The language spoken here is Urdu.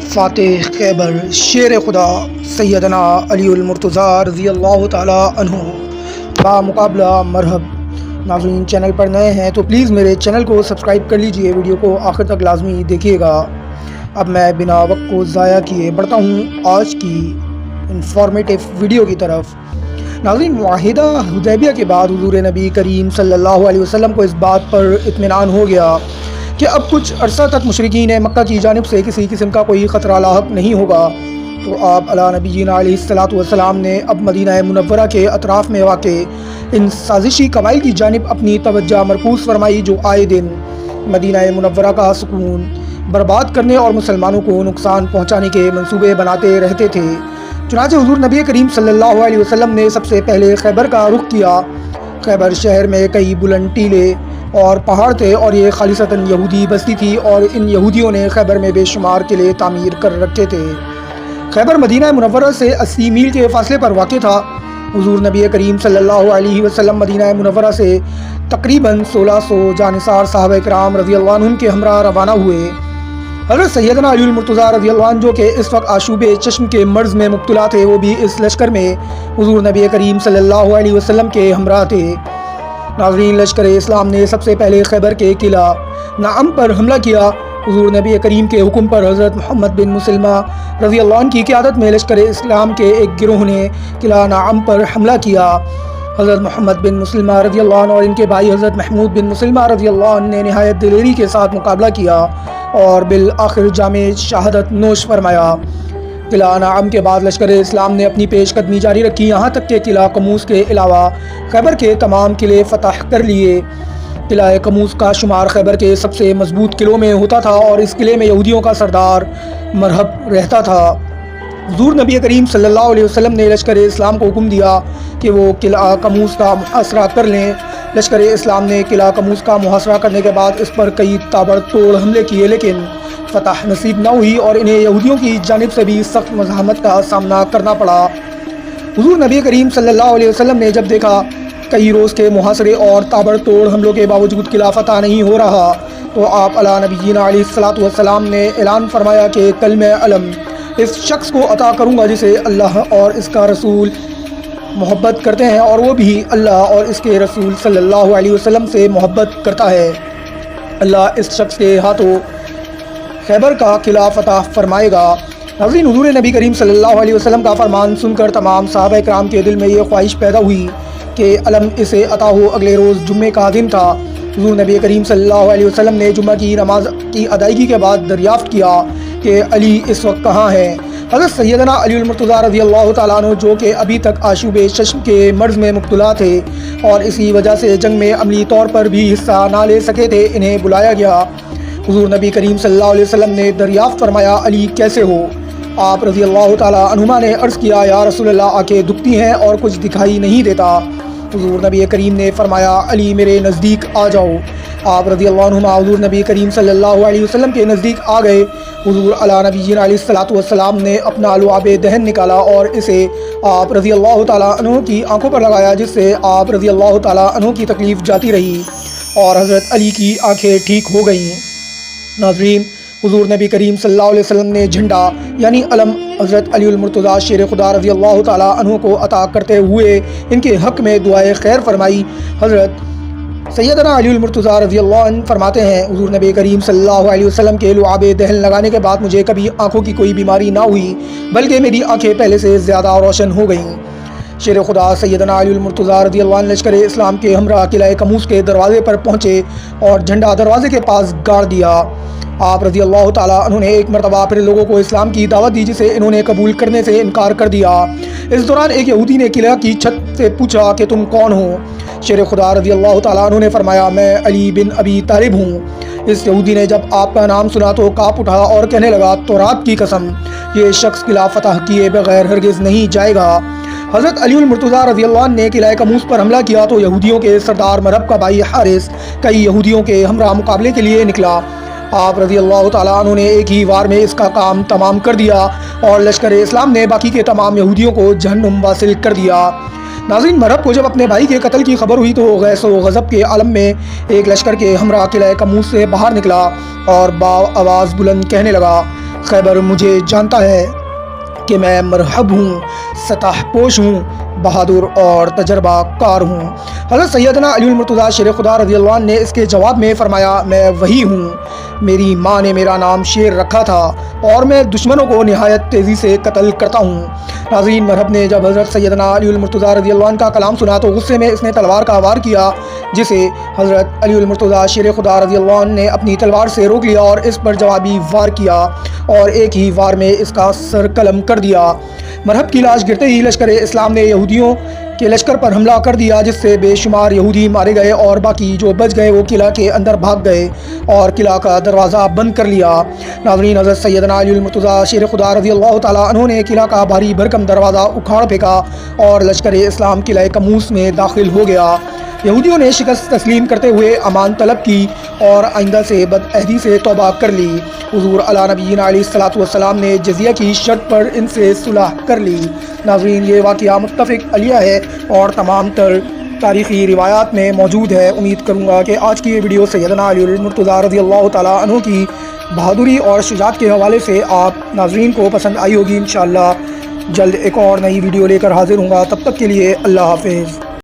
فاتح خیبر شیر خدا سیدنا علی المرتضیٰ رضی اللہ تعالیٰ عنہ با مقابلہ مرحب۔ ناظرین، چینل پر نئے ہیں تو پلیز میرے چینل کو سبسکرائب کر لیجئے، ویڈیو کو آخر تک لازمی دیکھیے گا۔ اب میں بنا وقت کو ضائع کیے بڑھتا ہوں آج کی انفارمیٹیو ویڈیو کی طرف۔ ناظرین، معاہدہ حدیبیہ کے بعد حضور نبی کریم صلی اللہ علیہ وسلم کو اس بات پر اطمینان ہو گیا کہ اب کچھ عرصہ تک مشرکین مکہ کی جانب سے کسی قسم کا کوئی خطرہ لاحق نہیں ہوگا، تو آپ علی نبینا علیہ الصلوۃ والسلام نے اب مدینہ منورہ کے اطراف میں واقع ان سازشی قبائل کی جانب اپنی توجہ مرکوز فرمائی جو آئے دن مدینہ منورہ کا سکون برباد کرنے اور مسلمانوں کو نقصان پہنچانے کے منصوبے بناتے رہتے تھے۔ چنانچہ حضور نبی کریم صلی اللہ علیہ وسلم نے سب سے پہلے خیبر کا رخ کیا۔ خیبر شہر میں کئی بلند ٹیلے اور پہاڑ تھے اور یہ خالصتاً یہودی بستی تھی، اور ان یہودیوں نے خیبر میں بے شمار قلعے تعمیر کر رکھے تھے۔ خیبر مدینہ منورہ سے 80 میل کے فاصلے پر واقع تھا۔ حضور نبی کریم صلی اللہ علیہ وسلم مدینہ منورہ سے تقریباً 1600 جانثار صحابہ کرام رضی اللہ عنہم کے ہمراہ روانہ ہوئے۔ حضرت سیدنا علی المرتضیٰ رضی اللہ عنہ جو کہ اس وقت آشوب چشم کے مرض میں مبتلا تھے، وہ بھی اس لشکر میں حضور نبی کریم صلی اللہ علیہ وسلم کے ہمراہ تھے۔ ناظرین، لشکر اسلام نے سب سے پہلے خیبر کے قلعہ نعم پر حملہ کیا۔ حضور نبی کریم کے حکم پر حضرت محمد بن مسلمہ رضی اللہ عنہ کی قیادت میں لشکر اسلام کے ایک گروہ نے قلعہ نعم پر حملہ کیا۔ حضرت محمد بن مسلمہ رضی اللہ عنہ اور ان کے بھائی حضرت محمود بن مسلمہ رضی اللہ عنہ نے نہایت دلیری کے ساتھ مقابلہ کیا اور بالآخر جامع شہادت نوش فرمایا۔ قلعہ نعم کے بعد لشکر اسلام نے اپنی پیش قدمی جاری رکھی، یہاں تک کہ قلعہ قموس کے علاوہ خیبر کے تمام قلعے فتح کر لیے۔ قلعہ قموس کا شمار خیبر کے سب سے مضبوط قلعوں میں ہوتا تھا اور اس قلعے میں یہودیوں کا سردار مرہب رہتا تھا۔ حضور نبی کریم صلی اللہ علیہ وسلم نے لشکر اسلام کو حکم دیا کہ وہ قلعہ قموس کا محاصرہ کر لیں۔ لشکر اسلام نے قلعہ قموس کا محاصرہ کرنے کے بعد اس پر کئی تابڑ توڑ حملے کیے، لیکن فتح نصیب نہ ہوئی اور انہیں یہودیوں کی جانب سے بھی سخت مزاحمت کا سامنا کرنا پڑا۔ حضور نبی کریم صلی اللہ علیہ وسلم نے جب دیکھا کئی روز کے محاصرے اور تابڑ توڑ حملوں کے باوجود قلعہ فتح نہیں ہو رہا، تو آپ علی نبینا علیہ الصلوۃ والسلام نے اعلان فرمایا کہ کل میں علم اس شخص کو عطا کروں گا جسے اللہ اور اس کا رسول محبت کرتے ہیں، اور وہ بھی اللہ اور اس کے رسول صلی اللہ علیہ وسلم سے محبت کرتا ہے۔ اللہ اس شخص کے ہاتھوں خیبر کا قلعہ فتح فرمائے گا۔ ناظرین، حضور نبی کریم صلی اللہ علیہ وسلم کا فرمان سن کر تمام صحابہ کرام کے دل میں یہ خواہش پیدا ہوئی کہ علم اسے عطا ہو۔ اگلے روز جمعے کا دن تھا۔ حضور نبی کریم صلی اللہ علیہ وسلم نے جمعہ کی نماز کی ادائیگی کے بعد دریافت کیا کہ علی اس وقت کہاں ہے۔ حضرت سیدنا علی المرتضیٰ رضی اللہ تعالیٰ عنہ جو کہ ابھی تک آشوب چشم کے مرض میں مبتلا تھے اور اسی وجہ سے جنگ میں عملی طور پر بھی حصہ نہ لے سکے تھے، انہیں بلایا گیا۔ حضور نبی کریم صلی اللہ علیہ وسلم نے دریافت فرمایا، علی کیسے ہو؟ آپ رضی اللہ تعالیٰ عنہما نے عرض کیا، یا رسول اللہ، آنکھیں دکھتی ہیں اور کچھ دکھائی نہیں دیتا۔ حضور نبی کریم نے فرمایا، علی میرے نزدیک آ جاؤ۔ آپ رضی اللہ عنہما حضور نبی کریم صلی اللہ علیہ وسلم کے نزدیک آ گئے۔ حضور علی نبینا علیہ الصلوۃ والسلام نے اپنا لعاب دہن نکالا اور اسے آپ رضی اللہ تعالیٰ عنہ کی آنکھوں پر لگایا، جس سے آپ رضی اللہ تعالیٰ عنہ کی تکلیف جاتی رہی اور حضرت علی کی آنکھیں ٹھیک ہو گئیں۔ ناظرین، حضور نبی کریم صلی اللہ علیہ وسلم نے جھنڈا یعنی علم حضرت علی المرتضیٰ شیر خدا رضی اللہ تعالیٰ عنہ کو عطا کرتے ہوئے ان کے حق میں دعائے خیر فرمائی۔ حضرت سیدنا علی المرتضیٰ رضی اللہ عنہ فرماتے ہیں، حضور نبی کریم صلی اللہ علیہ وسلم کے لعاب دہن لگانے کے بعد مجھے کبھی آنکھوں کی کوئی بیماری نہ ہوئی، بلکہ میری آنکھیں پہلے سے زیادہ روشن ہو گئیں۔ شیر خدا سیدنا علی المرتضیٰ رضی اللہ عنہ لشکر اسلام کے ہمراہ قلعہ قموس کے دروازے پر پہنچے اور جھنڈا دروازے کے پاس گاڑ دیا۔ آپ رضی اللہ تعالیٰ عنہ نے ایک مرتبہ پھر لوگوں کو اسلام کی دعوت دی، جسے انہوں نے قبول کرنے سے انکار کر دیا۔ اس دوران ایک یہودی نے قلعہ کی چھت سے پوچھا کہ تم کون ہو؟ شیر خدا رضی اللہ تعالیٰ عنہ نے فرمایا، میں علی بن ابی طالب ہوں۔ اس یہودی نے جب آپ کا نام سنا تو کانپ اٹھا اور کہنے لگا، تورات کی قسم، یہ شخص قلعہ فتح کیے بغیر ہرگز نہیں جائے گا۔ حضرت علی المرتضیٰ رضی اللہ عنہ نے قلعہ قموس پر حملہ کیا تو یہودیوں کے سردار مرہب کا بھائی حارث کئی یہودیوں کے ہمراہ مقابلے کے لیے نکلا۔ آپ رضی اللہ تعالیٰ عنہ نے ایک ہی وار میں اس کا کام تمام کر دیا اور لشکر اسلام نے باقی کے تمام یہودیوں کو جہنم واصل کر دیا۔ ناظرین، مرہب کو جب اپنے بھائی کے قتل کی خبر ہوئی تو غیظ و غضب کے عالم میں ایک لشکر کے ہمراہ قلعہ قموس سے باہر نکلا اور با آواز بلند کہنے لگا، خیبر مجھے جانتا ہے کہ میں مرحب ہوں، سطح پوش ہوں، بہادر اور تجربہ کار ہوں۔ حضرت سیدنا علی المرتضیٰ شیر خدا رضی اللہ عنہ نے اس کے جواب میں فرمایا، میں وہی ہوں، میری ماں نے میرا نام شیر رکھا تھا اور میں دشمنوں کو نہایت تیزی سے قتل کرتا ہوں۔ ناظرین، مرحب نے جب حضرت سیدنا علی المرتضیٰ رضی اللہ عنہ کا کلام سنا تو غصے میں اس نے تلوار کا وار کیا، جسے حضرت علی المرتضیٰ شیر خدا رضی اللہ عنہ نے اپنی تلوار سے روک لیا اور اس پر جوابی وار کیا اور ایک ہی وار میں اس کا سر قلم کر دیا۔ مرحب کی لاش گرتے ہی لشکر اسلام نے یہودیوں کے لشکر پر حملہ کر دیا، جس سے بے شمار یہودی مارے گئے اور باقی جو بچ گئے وہ قلعہ کے اندر بھاگ گئے اور قلعہ کا دروازہ بند کر لیا۔ ناظرین، حضرت سیدنا علی المرتضیٰ شیر خدا رضی اللہ تعالیٰ عنہ نے قلعہ کا بھاری بھرکم دروازہ اکھاڑ پھینکا اور لشکر اسلام قلعہ کموس میں داخل ہو گیا۔ یہودیوں نے شکست تسلیم کرتے ہوئے امان طلب کی اور آئندہ سے بدعہدی سے توبہ کر لی۔ حضور علی نبینا علیہ الصلوۃ والسلام نے جزیہ کی شرط پر ان سے صلح کر لی۔ ناظرین، یہ واقعہ متفق علیہ ہے اور تمام تر تاریخی روایات میں موجود ہے۔ امید کروں گا کہ آج کی یہ ویڈیو سیدنا علی المرتضیٰ رضی اللہ تعالیٰ عنہ کی بہادری اور شجاعت کے حوالے سے آپ ناظرین کو پسند آئی ہوگی۔ انشاءاللہ جلد ایک اور نئی ویڈیو لے کر حاضر ہوں گا، تب تک کے لیے اللہ حافظ۔